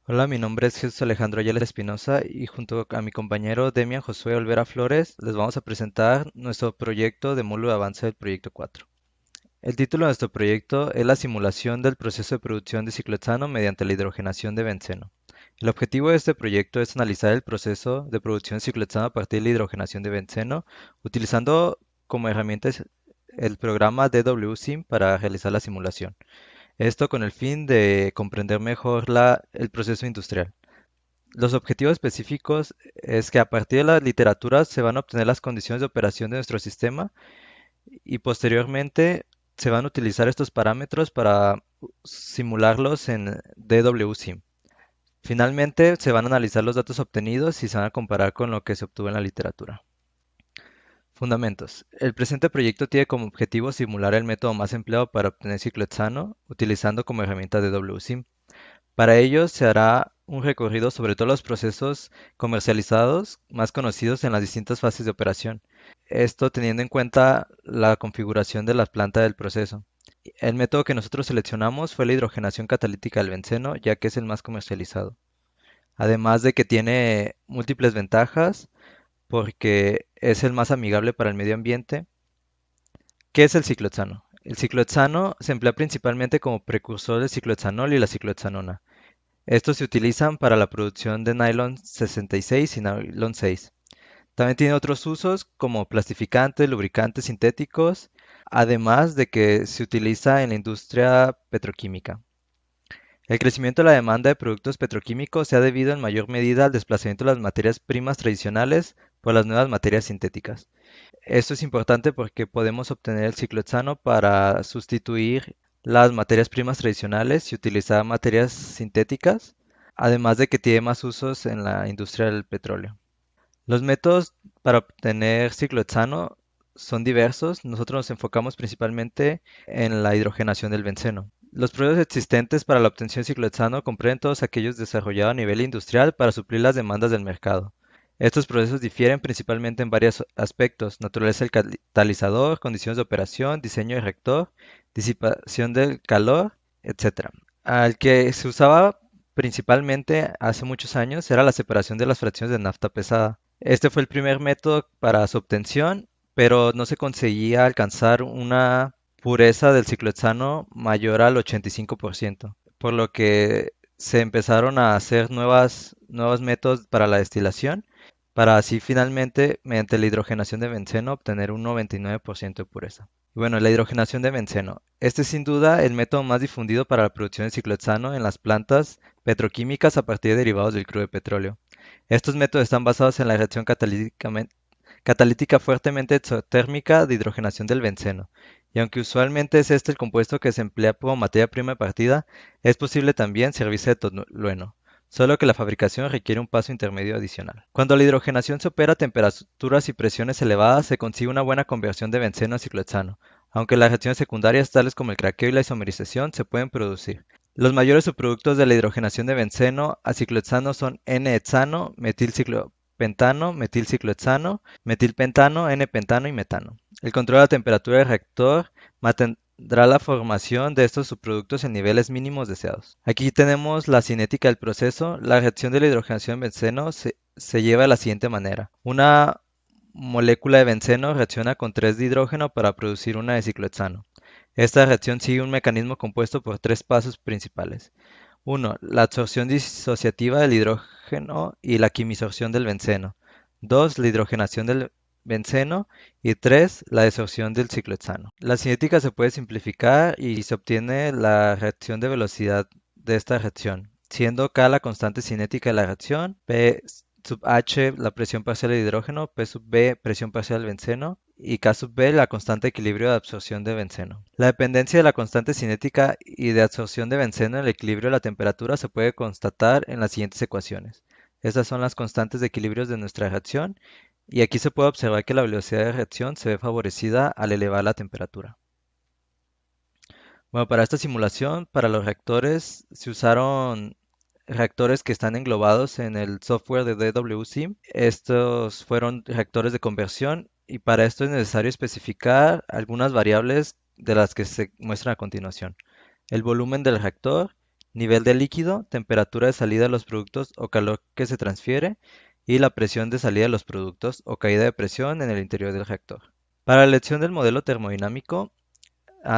Hola, mi nombre es Jesús Alejandro Ayala Espinosa y junto a mi compañero Demian Josué Olvera Flores les vamos a presentar nuestro proyecto de módulo de avance del proyecto 4. El título de nuestro proyecto es la simulación del proceso de producción de ciclohexano mediante la hidrogenación de benceno. El objetivo de este proyecto es analizar el proceso de producción de ciclohexano a partir de la hidrogenación de benceno, utilizando como herramientas el programa DWSIM para realizar la simulación. Esto con el fin de comprender mejor el proceso industrial. Los objetivos específicos es que a partir de la literatura se van a obtener las condiciones de operación de nuestro sistema y posteriormente se van a utilizar estos parámetros para simularlos en DWSIM. Finalmente se van a analizar los datos obtenidos y se van a comparar con lo que se obtuvo en la literatura. Fundamentos. El presente proyecto tiene como objetivo simular el método más empleado para obtener ciclohexano utilizando como herramienta DWSIM. Para ello se hará un recorrido sobre todos los procesos comercializados más conocidos en las distintas fases de operación. Esto teniendo en cuenta la configuración de la planta del proceso. El método que nosotros seleccionamos fue la hidrogenación catalítica del benceno, ya que es el más comercializado. Además de que tiene múltiples ventajas porque es el más amigable para el medio ambiente. ¿Qué es el ciclohexano? El ciclohexano se emplea principalmente como precursor del ciclohexanol y la ciclohexanona. Estos se utilizan para la producción de nylon 66 y nylon 6. También tiene otros usos como plastificantes, lubricantes sintéticos, además de que se utiliza en la industria petroquímica. El crecimiento de la demanda de productos petroquímicos se ha debido en mayor medida al desplazamiento de las materias primas tradicionales por las nuevas materias sintéticas. Esto es importante porque podemos obtener el ciclohexano para sustituir las materias primas tradicionales y utilizar materias sintéticas, además de que tiene más usos en la industria del petróleo. Los métodos para obtener ciclohexano son diversos. Nosotros nos enfocamos principalmente en la hidrogenación del benceno. Los procesos existentes para la obtención de ciclohexano comprenden todos aquellos desarrollados a nivel industrial para suplir las demandas del mercado. Estos procesos difieren principalmente en varios aspectos: naturaleza del catalizador, condiciones de operación, diseño del reactor, disipación del calor, etcétera. Al que se usaba principalmente hace muchos años era la separación de las fracciones de nafta pesada. Este fue el primer método para su obtención, pero no se conseguía alcanzar una pureza del ciclohexano mayor al 85%, por lo que se empezaron a hacer nuevos métodos para la destilación, para así finalmente, mediante la hidrogenación de benceno, obtener un 99% de pureza. Y bueno, la hidrogenación de benceno. Este es sin duda el método más difundido para la producción de ciclohexano en las plantas petroquímicas a partir de derivados del crudo de petróleo. Estos métodos están basados en la reacción catalítica fuertemente exotérmica de hidrogenación del benceno. Y aunque usualmente es este el compuesto que se emplea como materia prima de partida, es posible también servirse de tolueno, solo que la fabricación requiere un paso intermedio adicional. Cuando la hidrogenación se opera a temperaturas y presiones elevadas, se consigue una buena conversión de benceno a ciclohexano, aunque las reacciones secundarias tales como el craqueo y la isomerización se pueden producir. Los mayores subproductos de la hidrogenación de benceno a ciclohexano son N-hexano, metilciclopentano, metilciclohexano, metilpentano, N-pentano y metano. El control de la temperatura del reactor mantendrá la formación de estos subproductos en niveles mínimos deseados. Aquí tenemos la cinética del proceso. La reacción de la hidrogenación en benceno se lleva de la siguiente manera. Una molécula de benceno reacciona con 3 de hidrógeno para producir una de ciclohexano. Esta reacción sigue un mecanismo compuesto por tres pasos principales. Uno, la absorción disociativa del hidrógeno y la quimisorción del benceno. 2, la hidrogenación del benceno. Y 3, la desorción del ciclohexano. La cinética se puede simplificar y se obtiene la reacción de velocidad de esta reacción, siendo K la constante cinética de la reacción, P sub H la presión parcial del hidrógeno, P sub B presión parcial del benceno y K sub B la constante de equilibrio de absorción de benceno. La dependencia de la constante cinética y de absorción de benceno en el equilibrio de la temperatura se puede constatar en las siguientes ecuaciones. Estas son las constantes de equilibrio de nuestra reacción y aquí se puede observar que la velocidad de reacción se ve favorecida al elevar la temperatura. Bueno, para esta simulación, para los reactores, se usaron reactores que están englobados en el software de DWSIM. Estos fueron reactores de conversión y para esto es necesario especificar algunas variables de las que se muestran a continuación. El volumen del reactor, nivel de líquido, temperatura de salida de los productos o calor que se transfiere, y la presión de salida de los productos o caída de presión en el interior del reactor. Para la elección del modelo termodinámico,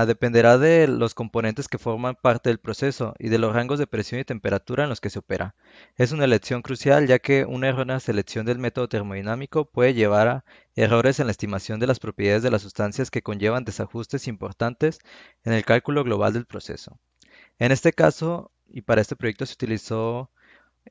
dependerá de los componentes que forman parte del proceso y de los rangos de presión y temperatura en los que se opera. Es una elección crucial ya que una errónea selección del método termodinámico puede llevar a errores en la estimación de las propiedades de las sustancias que conllevan desajustes importantes en el cálculo global del proceso. En este caso, y para este proyecto se utilizó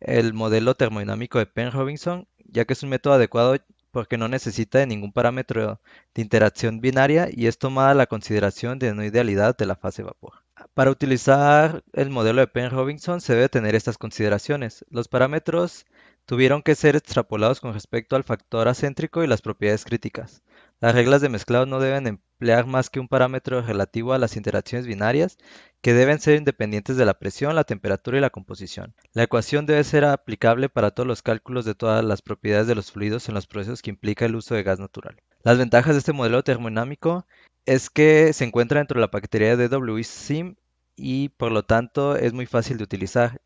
el modelo termodinámico de Penn-Robinson, ya que es un método adecuado porque no necesita de ningún parámetro de interacción binaria y es tomada la consideración de no idealidad de la fase vapor. Para utilizar el modelo de Penn-Robinson se debe tener estas consideraciones. Los parámetros tuvieron que ser extrapolados con respecto al factor acéntrico y las propiedades críticas. Las reglas de mezclado no deben emplear más que un parámetro relativo a las interacciones binarias que deben ser independientes de la presión, la temperatura y la composición. La ecuación debe ser aplicable para todos los cálculos de todas las propiedades de los fluidos en los procesos que implica el uso de gas natural. Las ventajas de este modelo termodinámico es que se encuentra dentro de la paquetería de DWSIM y por lo tanto es muy fácil de utilizar,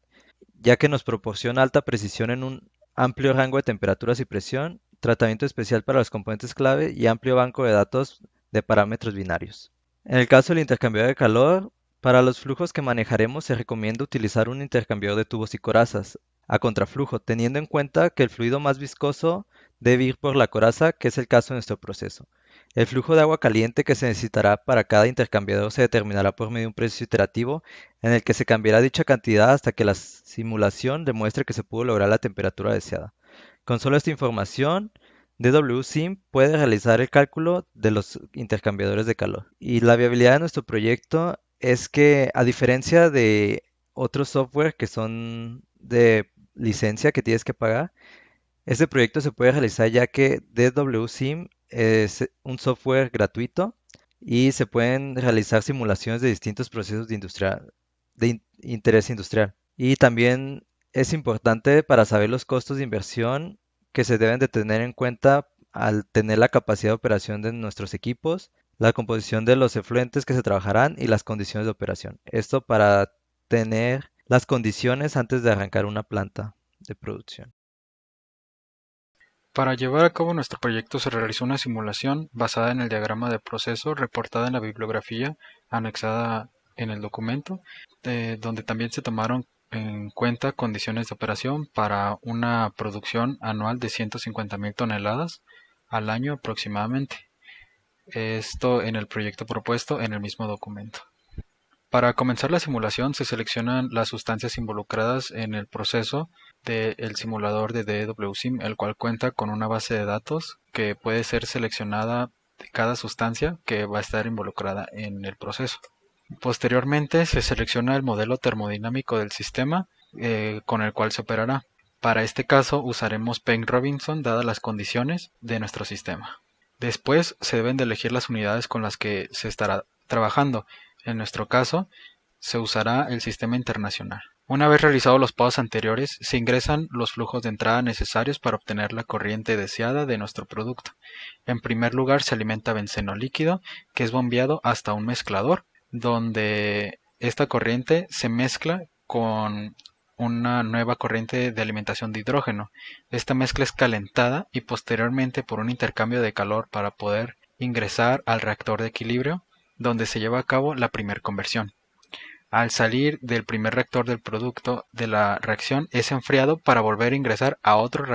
ya que nos proporciona alta precisión en un amplio rango de temperaturas y presión, tratamiento especial para los componentes clave y amplio banco de datos de parámetros binarios. En el caso del intercambiador de calor, para los flujos que manejaremos se recomienda utilizar un intercambiador de tubos y corazas a contraflujo, teniendo en cuenta que el fluido más viscoso debe ir por la coraza, que es el caso de nuestro proceso. El flujo de agua caliente que se necesitará para cada intercambiador se determinará por medio de un proceso iterativo en el que se cambiará dicha cantidad hasta que la simulación demuestre que se pudo lograr la temperatura deseada. Con solo esta información, DWSIM puede realizar el cálculo de los intercambiadores de calor. Y la viabilidad de nuestro proyecto es que, a diferencia de otros software que son de licencia que tienes que pagar, este proyecto se puede realizar ya que DWSIM es un software gratuito y se pueden realizar simulaciones de distintos procesos de interés industrial. Y también es importante para saber los costos de inversión que se deben de tener en cuenta al tener la capacidad de operación de nuestros equipos, la composición de los efluentes que se trabajarán y las condiciones de operación. Esto para tener las condiciones antes de arrancar una planta de producción. Para llevar a cabo nuestro proyecto se realizó una simulación basada en el diagrama de proceso reportada en la bibliografía anexada en el documento, donde también se tomaron en cuenta condiciones de operación para una producción anual de 150.000 toneladas al año aproximadamente. Esto en el proyecto propuesto en el mismo documento. Para comenzar la simulación se seleccionan las sustancias involucradas en el proceso del simulador de DWSIM, el cual cuenta con una base de datos que puede ser seleccionada de cada sustancia que va a estar involucrada en el proceso. Posteriormente se selecciona el modelo termodinámico del sistema con el cual se operará. Para este caso usaremos Penn-Robinson dadas las condiciones de nuestro sistema. Después se deben de elegir las unidades con las que se estará trabajando. En nuestro caso, se usará el sistema internacional. Una vez realizados los pasos anteriores, se ingresan los flujos de entrada necesarios para obtener la corriente deseada de nuestro producto. En primer lugar, se alimenta benceno líquido, que es bombeado hasta un mezclador, donde esta corriente se mezcla con una nueva corriente de alimentación de hidrógeno. Esta mezcla es calentada y posteriormente por un intercambio de calor para poder ingresar al reactor de equilibrio, donde se lleva a cabo la primera conversión. Al salir del primer reactor del producto de la reacción es enfriado para volver a ingresar a otro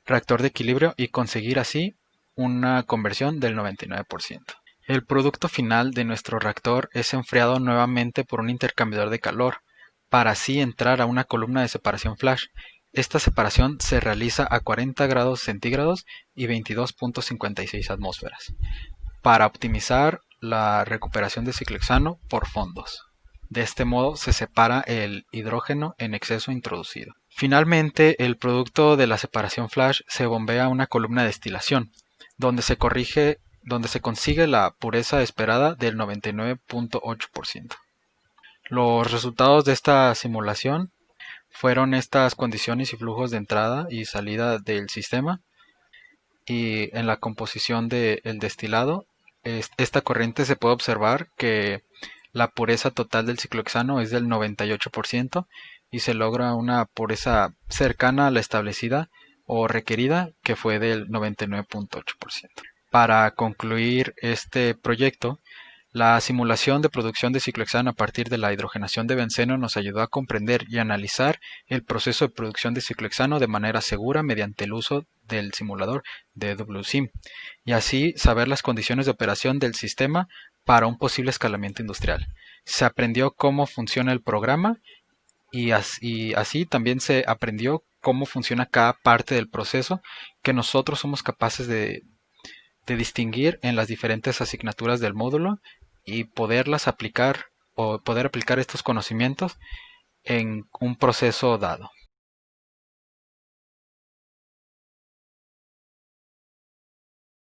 reactor de equilibrio y conseguir así una conversión del 99%. El producto final de nuestro reactor es enfriado nuevamente por un intercambiador de calor, para así entrar a una columna de separación flash. Esta separación se realiza a 40 grados centígrados y 22.56 atmósferas, para optimizar la recuperación de ciclohexano por fondos. De este modo se separa el hidrógeno en exceso introducido. Finalmente, el producto de la separación flash se bombea a una columna de destilación, donde se consigue la pureza esperada del 99.8%. Los resultados de esta simulación fueron estas condiciones y flujos de entrada y salida del sistema, y en la composición del destilado, esta corriente se puede observar que la pureza total del ciclohexano es del 98% y se logra una pureza cercana a la establecida o requerida, que fue del 99.8%. Para concluir este proyecto, la simulación de producción de ciclohexano a partir de la hidrogenación de benceno nos ayudó a comprender y analizar el proceso de producción de ciclohexano de manera segura mediante el uso del simulador de WSIM, y así saber las condiciones de operación del sistema para un posible escalamiento industrial. Se aprendió cómo funciona el programa y así también se aprendió cómo funciona cada parte del proceso, que nosotros somos capaces de distinguir en las diferentes asignaturas del módulo y poderlas aplicar o poder aplicar estos conocimientos en un proceso dado.